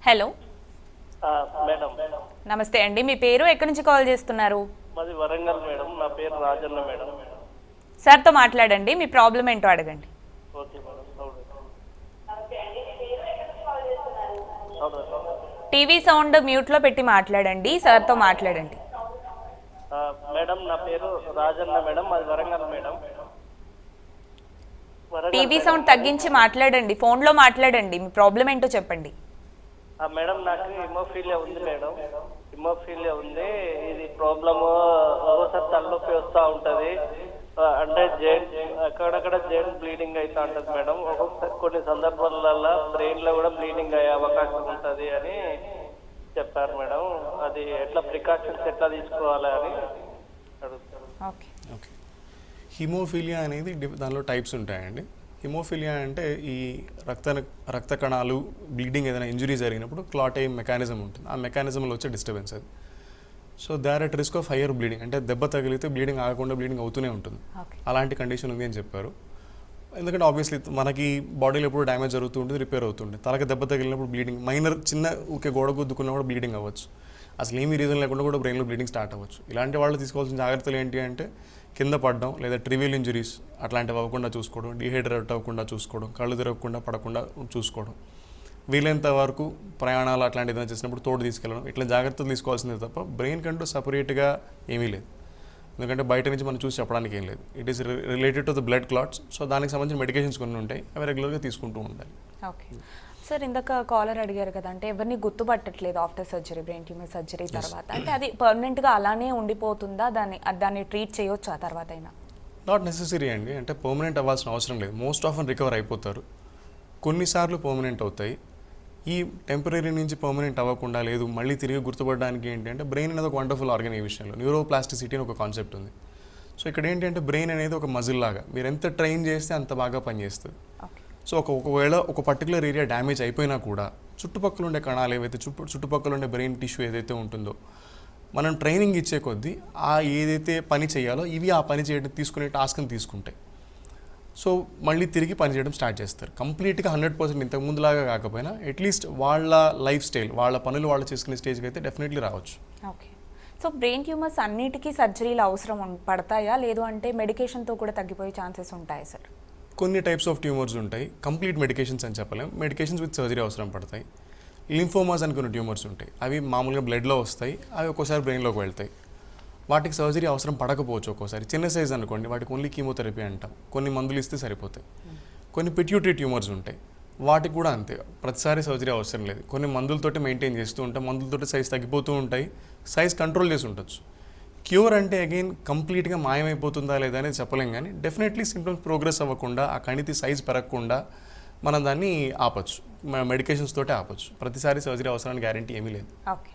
Hello madam నమస్తే అండి, మీ పేరు ఎక్కడి నుంచి కాల్ చేస్తున్నారు? మాది వరంగల్ మేడం. నా పేరు రాజన్న మేడం. సార్తో మాట్లాడండి, మీ ప్రాబ్లం ఏంటో అడగండి. Okay madam. టీవీ సౌండ్ మ్యూట్లో పెట్టి మాట్లాడండి, సార్తో మాట్లాడండి. మేడం నా పేరు రాజన్న మేడం. మాది వరంగల్ మేడం. టీవీ సౌండ్ తగ్గించి మాట్లాడండి, ఫోన్లో మాట్లాడండి, మీ ప్రాబ్లం ఏంటో చెప్పండి. మేడం నాకు హిమోఫీలియా ఉంది మేడం. హిమోఫీలియా ఉంది. ఇది ప్రాబ్లము ఒకసారి తలనొప్పి వస్తూ ఉంటుంది. అంటే జైంట్ అక్కడక్కడ జైంట్ బ్లీడింగ్ అవుతూ ఉంటుంది మేడం. ఒక్కొక్కసారి కొన్ని సందర్భాలలో బ్రెయిన్లో కూడా బ్లీడింగ్ అయ్యే అవకాశం ఉంటుంది అని చెప్పారు మేడం. అది ఎట్లా ప్రికాషన్స్ ఎట్లా తీసుకోవాలి అని అడుగుతారు. ఓకే ఓకే, హిమోఫీలియా అనేది దానిలో టైప్స్ ఉంటాయండి. హిమోఫీలియా అంటే ఈ రక్త కణాలు బ్లీడింగ్ ఏదైనా ఇంజురీ జరిగినప్పుడు క్లాట్ అయ్యే మెకానిజం ఉంటుంది. ఆ మెకానిజంలో వచ్చే డిస్టర్బెన్స్ అది. So they are at risk of higher bleeding, అంటే దెబ్బ తగిలితే బ్లీడింగ్ ఆగకుండా బ్లీడింగ్ అవుతూనే ఉంటుంది. అలాంటి కండిషన్ ఉంది అని చెప్పారు. ఎందుకంటే ఆబ్వియస్లీ మనకి బాడీలో ఎప్పుడు డ్యామేజ్ జరుగుతూ ఉంటుంది, రిపేర్ అవుతుంది. తలకి దెబ్బ తగిలినప్పుడు బ్లీడింగ్ మైనర్ చిన్న ఊకే గోడ గుద్దుకున్నా కూడా బ్లీడింగ్ అవ్వచ్చు. అసలు ఏమీ రీజన్ లేకుండా కూడా బ్రెయిన్లో బ్లీడింగ్ స్టార్ట్ అవ్వచ్చు. ఇలాంటి వాళ్ళు తీసుకోవాల్సిన జాగ్రత్తలు ఏంటి అంటే కింద పడడం లేదా ట్రివియల్ ఇంజరీస్ అట్లాంటివి అవ్వకుండా చూసుకోవడం, డీహైడ్రేట్ అవ్వకుండా చూసుకోవడం, కళ్ళు తిరగకుండా పడకుండా చూసుకోవడం, వీలైనంత వరకు ప్రయాణాలు అట్లాంటివి ఏదైనా చేసినప్పుడు తోడు తీసుకెళ్ళడం, ఇట్లా జాగ్రత్తలు తీసుకోవాల్సిందే తప్ప బ్రెయిన్ కంటూ సపరేట్గా ఏమీ లేదు. ఎందుకంటే బయట నుంచి మనం చూసి చెప్పడానికి ఏం లేదు. It is related to the blood clots. So దానికి సంబంధించిన మెడికేషన్స్ కొన్ని ఉంటాయి, అవి రెగ్యులర్గా తీసుకుంటూ ఉండాలి. ఓకే సార్, ఇందాక కాలర్ అడిగారు కదా, అంటే ఎవరిని గుర్తుపట్టట్లేదు after surgery, brain tumour surgery తర్వాత, అంటే అది పర్మనెంట్గా అలానే ఉండిపోతుందా? దాన్ని ట్రీట్ చేయొచ్చు ఆ తర్వాత అయినా? నాట్ నెసెసరీ అండి, అంటే పర్మనెంట్ అవ్వాల్సిన అవసరం లేదు. మోస్ట్ ఆఫ్ రికవర్ అయిపోతారు. కొన్నిసార్లు పర్మనెంట్ అవుతాయి. ఈ టెంపరీ నుంచి పర్మనెంట్ అవ్వకుండా లేదు మళ్ళీ తిరిగి గుర్తుపడడానికి ఏంటి అంటే బ్రెయిన్ అనేది ఒక వండర్ఫుల్ ఆర్గన్. ఈ విషయంలో న్యూరోప్లాస్టిసిటీ అని ఒక కాన్సెప్ట్ ఉంది. సో ఇక్కడ ఏంటంటే బ్రెయిన్ అనేది ఒక మజిల్ లాగా, మీరు ఎంత ట్రైన్ చేస్తే అంత బాగా పనిచేస్తుంది. సో ఒకవేళ ఒక పర్టికులర్ ఏరియా డ్యామేజ్ అయిపోయినా కూడా చుట్టుపక్కల ఉండే కణాలు ఏవైతే చుట్టుపక్కల ఉండే బ్రెయిన్ టిష్యూ ఏదైతే ఉంటుందో మనం ట్రైనింగ్ ఇచ్చే కొద్దీ ఆ ఏదైతే పని చేయాలో ఇవి ఆ పని చేయడం తీసుకునే టాస్క్ని తీసుకుంటాయి. సో మళ్ళీ తిరిగి పనిచేయడం స్టార్ట్ చేస్తారు. కంప్లీట్గా 100% ఇంతకుముందులాగా కాకపోయినా అట్లీస్ట్ వాళ్ళ లైఫ్ స్టైల్, వాళ్ళ పనులు వాళ్ళు చేసుకునే స్టేజ్కి అయితే డెఫినెట్లీ రావచ్చు. ఓకే, సో బ్రెయిన్ ట్యూమర్స్ అన్నిటికీ సర్జరీలు అవసరం పడతాయా, లేదు అంటే మెడికేషన్తో కూడా తగ్గిపోయే ఛాన్సెస్ ఉంటాయా సార్? కొన్ని టైప్స్ ఆఫ్ ట్యూమర్స్ ఉంటాయి, కంప్లీట్ మెడికేషన్స్ అని చెప్పలేం. మెడికేషన్స్ విత్ సర్జరీ అవసరం పడతాయి. లింఫోమాస్ అని కొన్ని ట్యూమర్స్ ఉంటాయి, అవి మామూలుగా బ్లడ్లో వస్తాయి, అవి ఒక్కోసారి బ్రెయిన్లోకి వెళ్తాయి. వాటికి సర్జరీ అవసరం పడకపోవచ్చు. ఒక్కోసారి చిన్న సైజ్ అనుకోండి, వాటికి ఓన్లీ కీమోథెరపీ అంటాం, కొన్ని మందులు ఇస్తే సరిపోతాయి. కొన్ని పిట్యూటరీ ట్యూమర్స్ ఉంటాయి, వాటికి కూడా అంతే, ప్రతిసారి సర్జరీ అవసరం లేదు. కొన్ని మందులతోటి మెయింటైన్ చేస్తూ ఉంటాం, మందులతోటి సైజ్ తగ్గిపోతూ ఉంటాయి, సైజ్ కంట్రోల్ చేసి ఉండొచ్చు. క్యూర్ అంటే అగైన్ కంప్లీట్గా మాయమైపోతుందా లేదా అనేది చెప్పలేం, కానీ డెఫినెట్లీ సింప్టమ్స్ ప్రోగ్రెస్ అవ్వకుండా ఆ కణితి సైజ్ పెరగకుండా మనం దాన్ని ఆపచ్చు, మెడికేషన్స్ తోటే ఆపచ్చు. ప్రతిసారి సర్జరీ అవసరానికి గ్యారంటీ ఏమీ లేదు. ఓకే.